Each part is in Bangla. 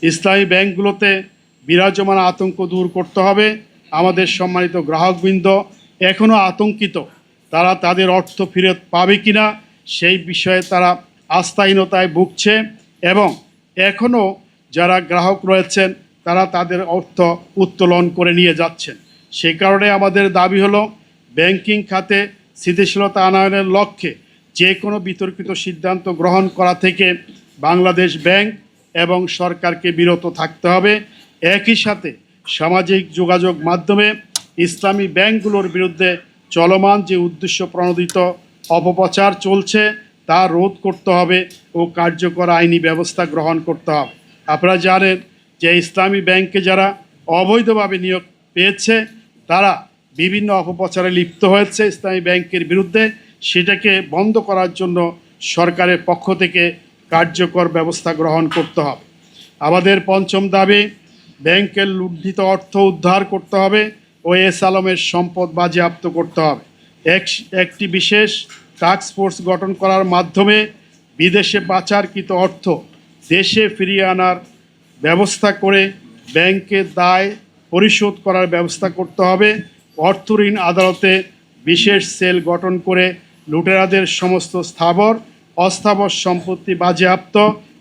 ইসলামী ব্যাংকগুলোতে বিরাজমান আতঙ্ক দূর করতে হবে। আমাদের সম্মানিত গ্রাহকবৃন্দ এখনও আতঙ্কিত, তারা তাদের অর্থ ফেরত পাবে কিনা সেই বিষয়ে তারা আস্থাহীনতায় ভুগছে এবং এখনও যারা গ্রাহক রয়েছেন তারা তাদের অর্থ উত্তোলন করে নিয়ে যাচ্ছেন। সেই কারণে আমাদের দাবি হলো ব্যাংকিং খাতে স্থিতিশীলতা আনয়নের লক্ষ্যে যে কোনো বিতর্কিত সিদ্ধান্ত গ্রহণ করা থেকে বাংলাদেশ ব্যাংক এবং সরকারকে বিরত থাকতে হবে। একই সাথে সামাজিক যোগাযোগ মাধ্যমে ইসলামী ব্যাংকগুলোর বিরুদ্ধে চলমান যে উদ্দেশ্য প্রণোদিত অপপ্রচার চলছে তা রোধ করতে হবে ও কার্যকর আইনি ব্যবস্থা গ্রহণ করতে হবে। আপনারা জানেন যে ইসলামী ব্যাংকে যারা অবৈধভাবে নিয়োগ পেয়েছে তারা বিভিন্ন অপপ্রচারে লিপ্ত হয়েছে ইসলামী ব্যাংকের বিরুদ্ধে, সেটাকে বন্ধ করার জন্য সরকারের পক্ষ থেকে কার্যকর ব্যবস্থা গ্রহণ করতে হবে। আমাদের পঞ্চম দাবি, ব্যাংকের লুণ্ঠিত অর্থ উদ্ধার করতে হবে ও এস আলমের সম্পদ বাজেয়াপ্ত করতে হবে। একটি বিশেষ টাস্ক ফোর্স গঠন করার মাধ্যমে বিদেশে পাচারকৃত অর্থ দেশে ফিরিয়ে আনার ব্যবস্থা করে ব্যাংকের দায় পরিশোধ করার ব্যবস্থা করতে হবে। অর্থ ঋণ আদালতে বিশেষ সেল গঠন করে লুটেরাদের সমস্ত স্থাবর অস্থাবর সম্পত্তি বাজেয়াপ্ত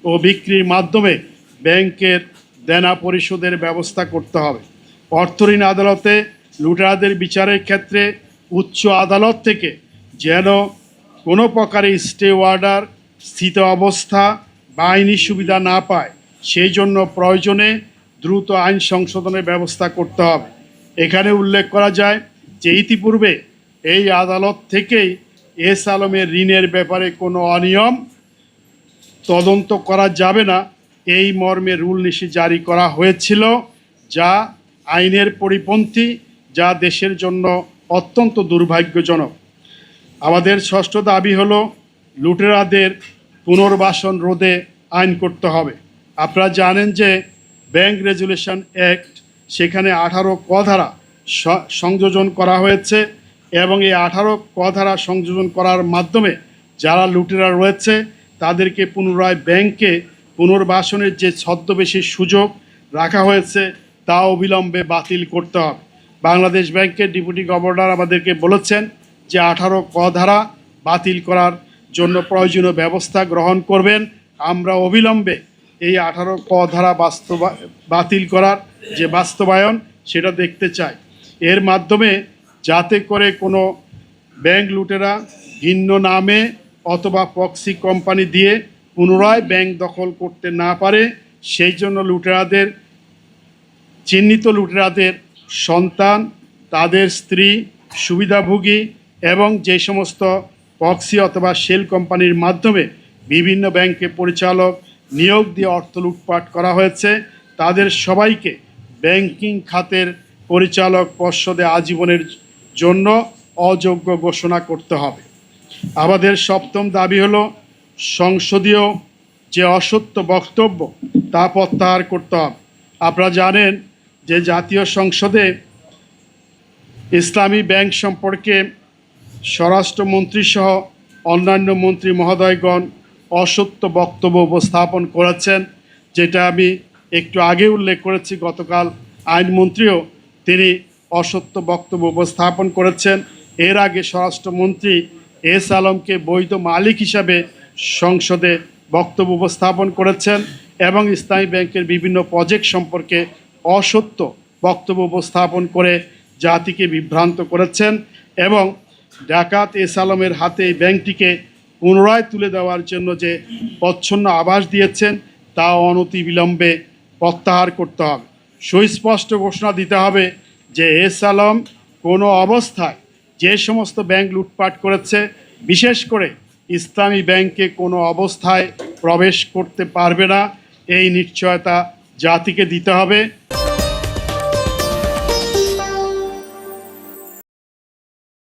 ও বিক্রির মাধ্যমে ব্যাংকের দেনা পরিশোধের ব্যবস্থা করতে হবে। অর্থ ঋণ আদালতে লুটেরাদের বিচারের ক্ষেত্রে উচ্চ আদালত থেকে যেন কোনো প্রকারে স্টে অর্ডার স্থিত অবস্থা বা আইনি সুবিধা না পায় সেই জন্য প্রয়োজনে দ্রুত আইন সংশোধনের ব্যবস্থা করতে হবে। এখানে উল্লেখ করা যায় যে ইতিপূর্বে এই আদালত থেকেই এস আলমের ঋণের ব্যাপারে কোনো অনিয়ম তদন্ত করা যাবে না এই মর্মে রুল নিষেধ জারি করা হয়েছিল, যা আইনের পরিপন্থী, যা দেশের জন্য অত্যন্ত দুর্ভাগ্যজনক। আমাদের ষষ্ঠ দাবি হলো লুটেরাদের পুনর্বাসন রোধে আইন করতে হবে। আপনারা জানেন যে ব্যাংক রেজুলেশন অ্যাক্ট সেখানে 18 ক ধারা সংযোজন করা হয়েছে এবং এই 18 ক ধারা সংযোজন করার মাধ্যমে যারা লুটেরা রয়েছে তাদেরকে পুনরায় ব্যাংকে পুনর্বাসনের যে ছদ্মবেশী সুযোগ রাখা হয়েছে তা অবিলম্বে বাতিল করতে হবে। বাংলাদেশ ব্যাংকের ডেপুটি গভর্নর আমাদেরকে বলেছেন যে 18 ক ধারা বাতিল করার জন্য প্রয়োজনীয় ব্যবস্থা গ্রহণ করবেন। আমরা অবিলম্বে এই 18 ক ধারা বাতিল করার যে বাস্তবায়ন সেটা দেখতে চাই। এর মাধ্যমে যাতে করে কোনো ব্যাংক লুটেরা ভিন্ন নামে অথবা প্রক্সি কোম্পানি দিয়ে পুনরায় ব্যাংক দখল করতে না পারে সেই জন্য লুটেরাদের চিহ্নিত লুটেরাদের সন্তান, তাদের স্ত্রী, সুবিধাভোগী এবং যে সমস্ত প্রক্সি অথবা শেল কোম্পানির মাধ্যমে বিভিন্ন ব্যাংকে পরিচালক নিয়োগ দিয়ে অর্থ লুটপাট করা হয়েছে তাদের সবাইকে ব্যাংকিং খাতের পরিচালক পর্ষদে আজীবনের জন্য অযোগ্য ঘোষণা করতে হবে। আমাদের সপ্তম দাবি হলো সংসদীয় যে অসত্য বক্তব্য তা প্রত্যাহার করতে হবে। আপনারা জানেন যে জাতীয় সংসদে ইসলামী ব্যাংক সম্পর্কে স্বরাষ্ট্রমন্ত্রী সহ অন্যান্য মন্ত্রী মহোদয়গণ অসত্য বক্তব্য উপস্থাপন করেছেন, যেটা আমি একটু আগে উল্লেখ করেছি। গতকাল আইনমন্ত্রীও তিনি অসত্য বক্তব্য উপস্থাপন করেছেন। এর আগে স্বরাষ্ট্রমন্ত্রী এস আলমকে বৈধ মালিক হিসাবে সংসদে বক্তব্য উপস্থাপন করেছেন এবং ইসলামী ব্যাংকের বিভিন্ন প্রজেক্ট সম্পর্কে অসত্য বক্তব্য উপস্থাপন করে জাতিকে বিভ্রান্ত করেছেন এবং ডাকাত এস আলমের হাতে এই ব্যাংকটিকে পুনরায় তুলে দেওয়ার জন্য যে প্রচ্ছন্ন আভাস দিয়েছেন তা অনতিবিলম্বে প্রত্যাহার করতে হবে। সুস্পষ্ট ঘোষণা দিতে হবে যে এস আলম কোনো অবস্থায় যে সমস্ত ব্যাংক লুটপাট করেছে, বিশেষ করে ইসলামী ব্যাংকে কোনো অবস্থায় প্রবেশ করতে পারবে না, এই নিশ্চয়তা জাতিকে দিতে হবে।